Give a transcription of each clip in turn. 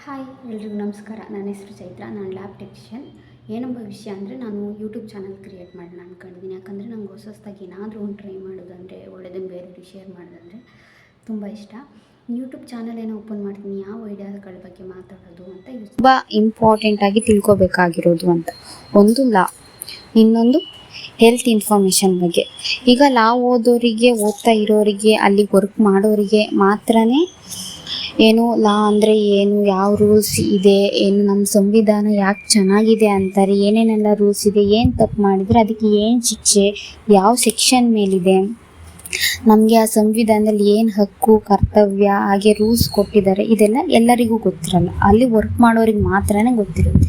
Hi ಎಲ್ರಿಗೂ ನಮಸ್ಕಾರ. ನನ್ನ ಹೆಸರು ಚೈತ್ರ. ನಾನು ಲ್ಯಾಬ್ ಟೆಕ್ನಿಷಿಯನ್. ಏನಂಬ ವಿಷಯ ಅಂದರೆ ನಾನು ಯೂಟ್ಯೂಬ್ ಚಾನಲ್ ಕ್ರಿಯೇಟ್ ಮಾಡೋಣ ಅಂದ್ಕೊಂಡಿದ್ದೀನಿ. ಯಾಕಂದರೆ ನಂಗೆ ಹೊಸದಾಗಿ ಏನಾದರೂ ಒಂದು ಟ್ರೈ ಮಾಡೋದಂದರೆ ಒಳ್ಳೆಯದನ್ನು ಬೇರೆಯವ್ರಿಗೆ ಶೇರ್ ಮಾಡೋದಂದರೆ ತುಂಬ ಇಷ್ಟ. ಯೂಟ್ಯೂಬ್ ಚಾನಲ್ ಏನೋ ಓಪನ್ ಮಾಡ್ತೀನಿ, ಯಾವ ಐಡಿಯಾಗಳ ಬಗ್ಗೆ ಮಾತಾಡೋದು ಅಂತ ತುಂಬ ಇಂಪಾರ್ಟೆಂಟಾಗಿ ತಿಳ್ಕೊಬೇಕಾಗಿರೋದು ಅಂತ ಒಂದು ಲಾ, ಇನ್ನೊಂದು ಹೆಲ್ತ್ ಇನ್ಫಾರ್ಮೇಷನ್ ಬಗ್ಗೆ. ಈಗ ಲಾ ಓದ್ತಾ ಇರೋರಿಗೆ, ಅಲ್ಲಿ ವರ್ಕ್ ಮಾಡೋರಿಗೆ ಮಾತ್ರನೇ ಏನು ಲಾ ಅಂದರೆ ಏನು, ಯಾವ ರೂಲ್ಸ್ ಇದೆ, ಏನು ನಮ್ಮ ಸಂವಿಧಾನ ಯಾಕೆ ಚೆನ್ನಾಗಿದೆ ಅಂತಾರೆ, ಏನೇನೆಲ್ಲ ರೂಲ್ಸ್ ಇದೆ, ಏನು ತಪ್ಪು ಮಾಡಿದರೆ ಅದಕ್ಕೆ ಏನು ಶಿಕ್ಷೆ, ಯಾವ ಸೆಕ್ಷನ್ ಮೇಲಿದೆ, ನಮಗೆ ಆ ಸಂವಿಧಾನದಲ್ಲಿ ಏನು ಹಕ್ಕು ಕರ್ತವ್ಯ ಹಾಗೆ ರೂಲ್ಸ್ ಕೊಟ್ಟಿದ್ದಾರೆ, ಇದೆಲ್ಲ ಎಲ್ಲರಿಗೂ ಗೊತ್ತಿರಲ್ಲ. ಅಲ್ಲಿ ವರ್ಕ್ ಮಾಡೋರಿಗೆ ಮಾತ್ರನೇ ಗೊತ್ತಿರುತ್ತೆ.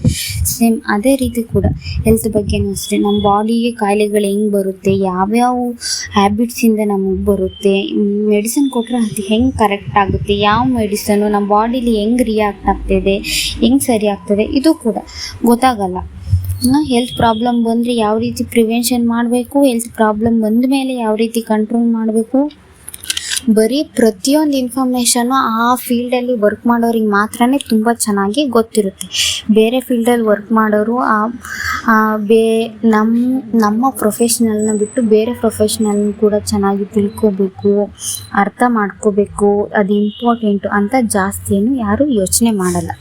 ಸೇಮ್ ಅದೇ ರೀತಿ ಕೂಡ ಹೆಲ್ತ್ ಬಗ್ಗೆನೂ ಅಷ್ಟೇ. ನಮ್ಮ ಬಾಡಿಗೆ ಕಾಯಿಲೆಗಳು ಹೆಂಗೆ ಬರುತ್ತೆ, ಯಾವ್ಯಾವ ಹ್ಯಾಬಿಟ್ಸಿಂದ ನಮಗೆ ಬರುತ್ತೆ, ಮೆಡಿಸಿನ್ ಕೊಟ್ಟರೆ ಅದು ಹೆಂಗೆ ಕರೆಕ್ಟ್ ಆಗುತ್ತೆ, ಯಾವ ಮೆಡಿಸನ್ನು ನಮ್ಮ ಬಾಡಿಲಿ ಹೆಂಗೆ ರಿಯಾಕ್ಟ್ ಆಗ್ತಿದೆ, ಹೆಂಗೆ ಸರಿ ಆಗ್ತದೆ, ಇದು ಕೂಡ ಗೊತ್ತಾಗಲ್ಲ. ಹೆಲ್ತ್ ಪ್ರಾಬ್ಲಮ್ ಬಂದರೆ ಯಾವ ರೀತಿ ಪ್ರಿವೆನ್ಷನ್ ಮಾಡಬೇಕು, ಹೆಲ್ತ್ ಪ್ರಾಬ್ಲಮ್ ಬಂದ ಮೇಲೆ ಯಾವ ರೀತಿ ಕಂಟ್ರೋಲ್ ಮಾಡಬೇಕು, ಬರೀ ಪ್ರತಿಯೊಂದು ಇನ್ಫಾರ್ಮೇಷನ್ನು ಆ ಫೀಲ್ಡಲ್ಲಿ ವರ್ಕ್ ಮಾಡೋರಿಗೆ ಮಾತ್ರನೇ ತುಂಬ ಚೆನ್ನಾಗಿ ಗೊತ್ತಿರುತ್ತೆ. ಬೇರೆ ಫೀಲ್ಡಲ್ಲಿ ವರ್ಕ್ ಮಾಡೋರು ನಮ್ಮ ಪ್ರೊಫೆಷ್ನಲ್ನ ಬಿಟ್ಟು ಬೇರೆ ಪ್ರೊಫೆಷ್ನಲ್ನ ಕೂಡ ಚೆನ್ನಾಗಿ ತಿಳ್ಕೋಬೇಕು, ಅರ್ಥ ಮಾಡ್ಕೋಬೇಕು, ಅದು ಇಂಪಾರ್ಟೆಂಟು ಅಂತ ಜಾಸ್ತಿ ಏನು ಯಾರೂ ಯೋಚನೆ ಮಾಡಲ್ಲ.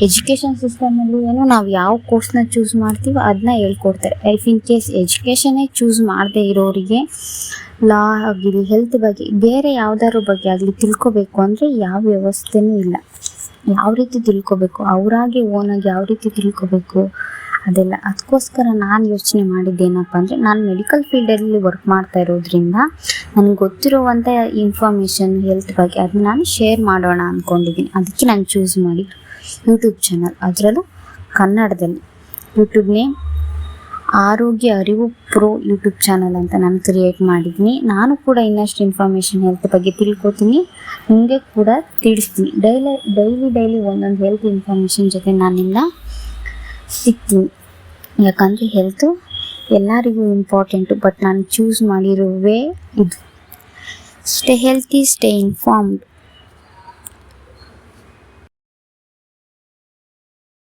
ಎಜುಕೇಷನ್ ಸಿಸ್ಟಮಲ್ಲಿ ಏನು ನಾವು ಯಾವ ಕೋರ್ಸ್ನ ಚೂಸ್ ಮಾಡ್ತೀವೋ ಅದನ್ನ ಹೇಳ್ಕೊಡ್ತಾರೆ. ಇನ್ ಕೇಸ್ ಎಜುಕೇಷನ್ನೇ ಚೂಸ್ ಮಾಡದೇ ಇರೋರಿಗೆ ಲಾ ಆಗಲಿ, ಹೆಲ್ತ್ ಬಗ್ಗೆ, ಬೇರೆ ಯಾವುದಾದ್ರು ಬಗ್ಗೆ ಆಗಲಿ ತಿಳ್ಕೊಬೇಕು ಅಂದರೆ ಯಾವ ವ್ಯವಸ್ಥೆನೂ ಇಲ್ಲ. ಯಾವ ರೀತಿ ತಿಳ್ಕೊಬೇಕು, ಅವರಾಗಿ ಓನಾಗಿ ಯಾವ ರೀತಿ ತಿಳ್ಕೊಬೇಕು ಅದೆಲ್ಲ. ಅದಕ್ಕೋಸ್ಕರ ನಾನು ಯೋಚನೆ ಮಾಡಿದ್ದೇನಪ್ಪ ಅಂದರೆ, ನಾನು ಮೆಡಿಕಲ್ ಫೀಲ್ಡಲ್ಲಿ ವರ್ಕ್ ಮಾಡ್ತಾ ಇರೋದ್ರಿಂದ ನನಗೆ ಗೊತ್ತಿರುವಂಥ ಇನ್ಫಾರ್ಮೇಷನ್ ಹೆಲ್ತ್ ಬಗ್ಗೆ ಅದನ್ನ ನಾನು ಶೇರ್ ಮಾಡೋಣ ಅಂದ್ಕೊಂಡಿದ್ದೀನಿ. ಅದಕ್ಕೆ ನಾನು ಚೂಸ್ ಮಾಡಿ ಯೂಟ್ಯೂಬ್ ಚಾನಲ್, ಅದರಲ್ಲೂ ಕನ್ನಡದಲ್ಲಿ. ಯೂಟ್ಯೂಬ್ ನೇಮ್ ಆರೋಗ್ಯ ಅರಿವು ಪ್ರೋ ಯೂಟ್ಯೂಬ್ ಚಾನಲ್ ಅಂತ ನಾನು ಕ್ರಿಯೇಟ್ ಮಾಡಿದ್ದೀನಿ. ನಾನು ಕೂಡ ಇನ್ನಷ್ಟು ಇನ್ಫಾರ್ಮೇಷನ್ ಹೆಲ್ತ್ ಬಗ್ಗೆ ತಿಳ್ಕೊತೀನಿ, ನಿಮಗೆ ಕೂಡ ತಿಳಿಸ್ತೀನಿ. ಡೈಲಿ ಒಂದೊಂದು ಹೆಲ್ತ್ ಇನ್ಫಾರ್ಮೇಷನ್ ಜೊತೆ ನಾನಿಲ್ಲ ಸಿಗ್ತೀನಿ. ಯಾಕಂದರೆ ಹೆಲ್ತು ಎಲ್ಲರಿಗೂ ಇಂಪಾರ್ಟೆಂಟು, ಬಟ್ ನಾನು ಚೂಸ್ ಮಾಡಿರೋ ವೇ ಇದು. Stay healthy, stay informed.